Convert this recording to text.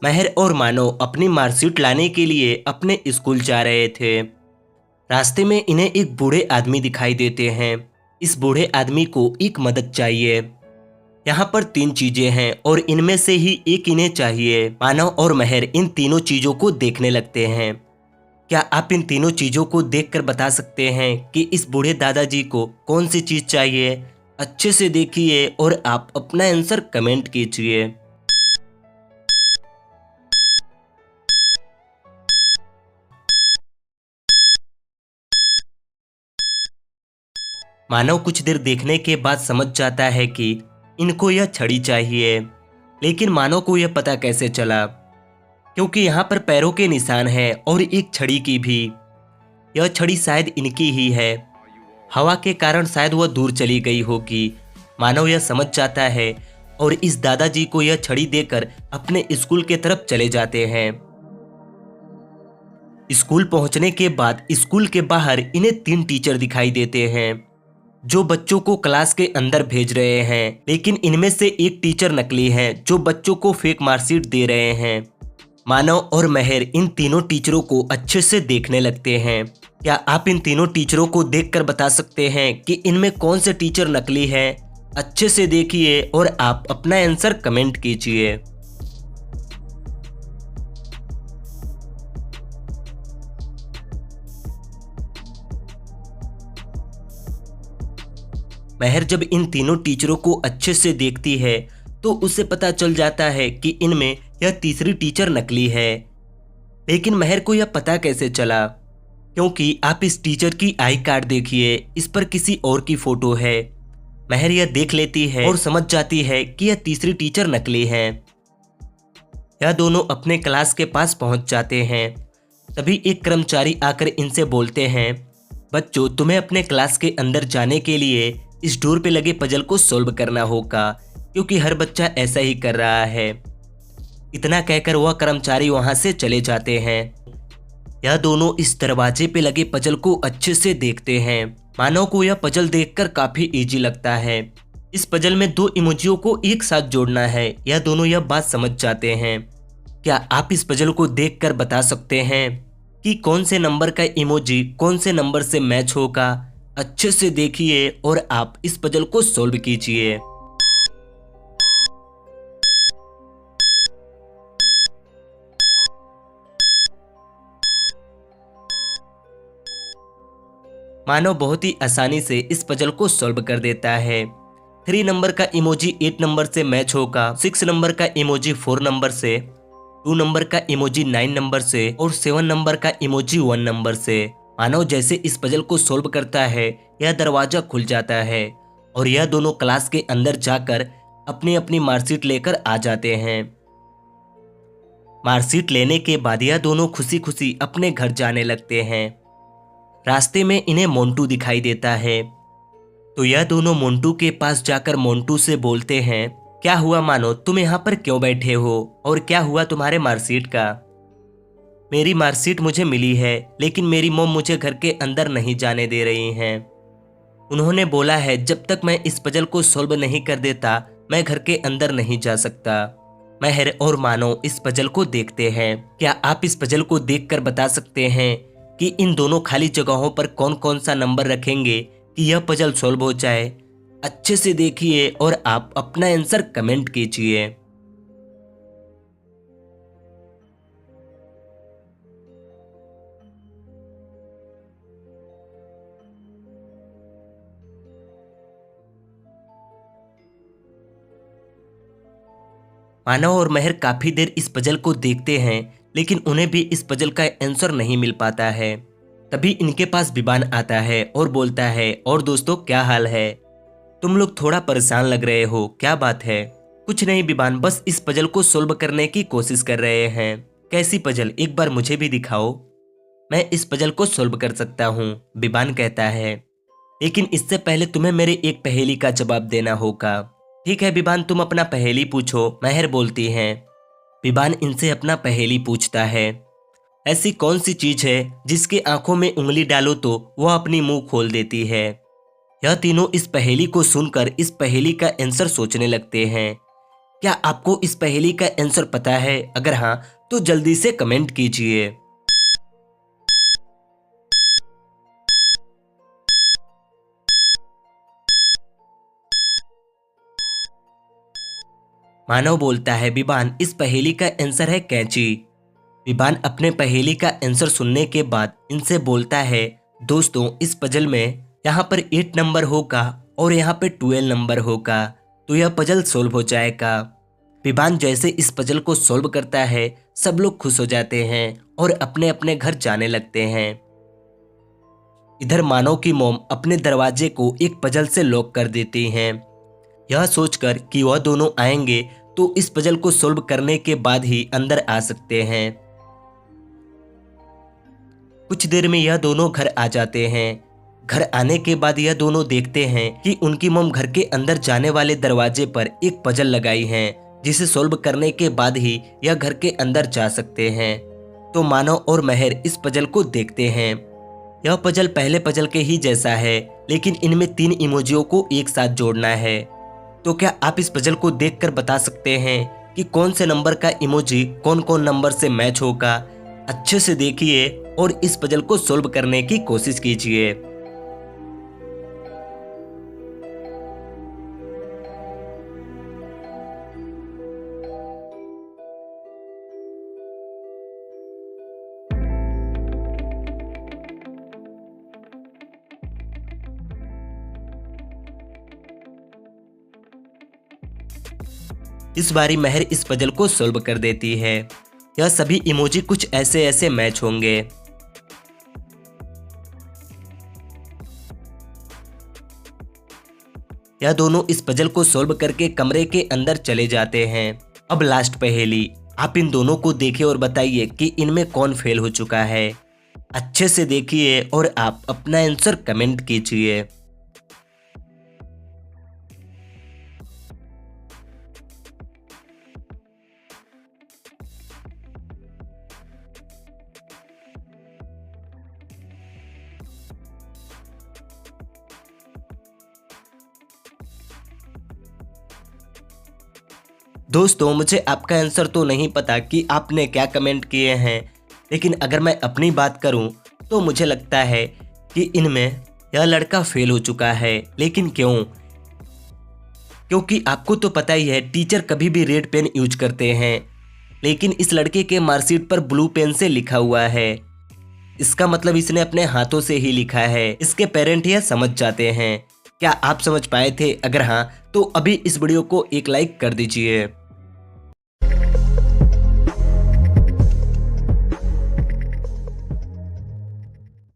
महर और मानव अपनी मार्कशीट लाने के लिए अपने स्कूल जा रहे थे। रास्ते में इन्हें एक बूढ़े आदमी दिखाई देते हैं। इस बूढ़े आदमी को एक मदद चाहिए। यहाँ पर तीन चीजें हैं और इनमें से ही एक इन्हें चाहिए। मानव और महर इन तीनों चीजों को देखने लगते हैं। क्या आप इन तीनों चीजों को देखकर बता सकते हैं कि इस बूढ़े दादाजी को कौन सी चीज चाहिए? अच्छे से देखिए और आप अपना आंसर कमेंट कीजिए। मानव कुछ देर देखने के बाद समझ जाता है कि इनको यह छड़ी चाहिए, लेकिन मानव को यह पता कैसे चला? क्योंकि यहाँ पर पैरों के निशान हैं और एक छड़ी की भी। यह छड़ी शायद इनकी ही है। हवा के कारण शायद वह दूर चली गई होगी। मानव यह समझ जाता है और इस दादाजी को यह छड़ी देकर अपने स्कूल के तरफ चले जाते हैं। स्कूल पहुंचने के बाद स्कूल के बाहर इन्हें तीन टीचर दिखाई देते हैं जो बच्चों को क्लास के अंदर भेज रहे हैं, लेकिन इनमें से एक टीचर नकली है जो बच्चों को फेक मार्कशीट दे रहे हैं। मानव और महर इन तीनों टीचरों को अच्छे से देखने लगते हैं। क्या आप इन तीनों टीचरों को देखकर बता सकते हैं कि इनमें कौन से टीचर नकली है? अच्छे से देखिए और आप अपना आंसर कमेंट कीजिए। महर जब इन तीनों टीचरों को अच्छे से देखती है तो उसे पता चल जाता है कि इनमें यह तीसरी टीचर नकली है। लेकिन महर को यह पता कैसे चला? क्योंकि आप इस टीचर की आई कार्ड देखिए, इस पर किसी और की फोटो है। महर यह देख लेती है और समझ जाती है कि यह तीसरी टीचर नकली है। यह दोनों अपने क्लास के पास पहुंच जाते हैं। तभी एक कर्मचारी आकर इनसे बोलते हैं, बच्चों तुम्हें अपने क्लास के अंदर जाने के लिए इस डोर पे लगे पजल को सॉल्व करना होगा, क्योंकि हर बच्चा ऐसा ही कर रहा है। इतना कहकर वह कर्मचारी वहां से चले जाते हैं। यह दोनों इस दरवाजे पे लगे पजल को अच्छे से देखते हैं। मानव को यह पजल देखकर काफी इजी लगता है। इस पजल में दो इमोजियों को एक साथ जोड़ना है। यह दोनों यह बात समझ जाते हैं। क्या आप इस पजल को देखकर बता सकते हैं कि कौन से नंबर का इमोजी कौन से नंबर से मैच होगा? अच्छे से देखिए और आप इस पजल को सॉल्व कीजिए। मानव बहुत ही आसानी से इस पजल को सॉल्व कर देता है। 3 नंबर का इमोजी 8 नंबर से मैच होगा, 6 नंबर का इमोजी 4 नंबर से, 2 नंबर का इमोजी 9 नंबर से और 7 नंबर का इमोजी 1 नंबर से। मानव जैसे इस पजल को सॉल्व करता है, यह दरवाजा खुल जाता है और यह दोनों क्लास के अंदर जाकर अपनी अपनी मार्कशीट लेकर आ जाते हैं। मार्कशीट लेने के बाद यह दोनों खुशी खुशी अपने घर जाने लगते हैं। रास्ते में इन्हें मोंटू दिखाई देता है, तो यह दोनों मोंटू के पास जाकर मोंटू से बोलते हैं, क्या हुआ मानो, तुम यहाँ पर क्यों बैठे हो और क्या हुआ तुम्हारे मार्कशीट का? मेरी मार्कशीट मुझे मिली है, लेकिन मेरी मॉम मुझे घर के अंदर नहीं जाने दे रही हैं। उन्होंने बोला है जब तक मैं इस पजल को सॉल्व नहीं कर देता मैं घर के अंदर नहीं जा सकता। महर और मानव इस पजल को देखते हैं। क्या आप इस पजल को देखकर बता सकते हैं कि इन दोनों खाली जगहों पर कौन कौन सा नंबर रखेंगे कि यह पजल सॉल्व हो जाए? अच्छे से देखिए और आप अपना आंसर कमेंट कीजिए। मानव और महर काफी देर इस पजल को देखते हैं, लेकिन उन्हें भी इस पजल का आंसर नहीं मिल पाता है। तभी इनके पास विबान आता है और बोलता है, और दोस्तों क्या हाल है? तुम लोग थोड़ा परेशान लग रहे हो, क्या बात है? कुछ नहीं विबान, बस इस पजल को सॉल्व करने की कोशिश कर रहे हैं। कैसी पजल, एक बार मुझे भी दिखाओ। मैं इस पजल को सॉल्व कर सकता हूँ, विबान कहता है, लेकिन इससे पहले तुम्हें मेरे एक पहेली का जवाब देना होगा। ठीक है विबान, तुम अपना पहेली पूछो, महर बोलती हैं। विबान इनसे अपना पहेली पूछता है, ऐसी कौन सी चीज है जिसके आंखों में उंगली डालो तो वह अपनी मुंह खोल देती है? यह तीनों इस पहेली को सुनकर इस पहेली का आंसर सोचने लगते हैं। क्या आपको इस पहेली का आंसर पता है? अगर हाँ तो जल्दी से कमेंट कीजिए। मानव बोलता है, विबान इस पहेली का आंसर है कैंची। विबान अपने पहेली का आंसर सुनने के बाद इनसे बोलता है, दोस्तों इस पजल में यहाँ पर 8 नंबर होगा और यहाँ पे 12 नंबर होगा, तो यह पजल सोल्व हो जाएगा। विबान जैसे इस पजल को सोल्व करता है, सब लोग खुश हो जाते हैं और अपने अपने घर जाने लगते हैं। इधर मानव की मॉम अपने दरवाजे को एक पजल से लॉक कर देती हैं, यह सोचकर कि वह दोनों आएंगे तो इस पजल को सोल्व करने के बाद ही अंदर आ सकते हैं। कुछ देर में यह दोनों घर आ जाते हैं। घर आने के बाद यह दोनों देखते हैं कि उनकी मॉम घर के अंदर जाने वाले दरवाजे पर एक पजल लगाई है, जिसे सोल्व करने के बाद ही यह घर के अंदर जा सकते हैं। तो मानव और महर इस पजल को देखते हैं। यह पजल पहले पजल के ही जैसा है, लेकिन इनमें 3 इमोजियों को एक साथ जोड़ना है। तो क्या आप इस पजल को देखकर बता सकते हैं कि कौन से नंबर का इमोजी कौन कौन नंबर से मैच होगा? अच्छे से देखिए और इस पजल को सोल्व करने की कोशिश कीजिए। इस बारी महर इस पजल को सोल्व कर देती है। यह सभी इमोजी कुछ ऐसे ऐसे मैच होंगे। यह दोनों इस पजल को सोल्व करके कमरे के अंदर चले जाते हैं। अब लास्ट पहेली, आप इन दोनों को देखिए और बताइए कि इनमें कौन फेल हो चुका है। अच्छे से देखिए और आप अपना आंसर कमेंट कीजिए। दोस्तों मुझे आपका आंसर तो नहीं पता कि आपने क्या कमेंट किए हैं, लेकिन अगर मैं अपनी बात करूं तो मुझे लगता है कि इनमें यह लड़का फेल हो चुका है। लेकिन क्यों? क्योंकि आपको तो पता ही है टीचर कभी भी रेड पेन यूज करते हैं, लेकिन इस लड़के के मार्कशीट पर ब्लू पेन से लिखा हुआ है। इसका मतलब इसने अपने हाथों से ही लिखा है। इसके पेरेंट यह समझ जाते हैं। क्या आप समझ पाए थे? अगर हाँ तो अभी इस वीडियो को एक लाइक कर दीजिए।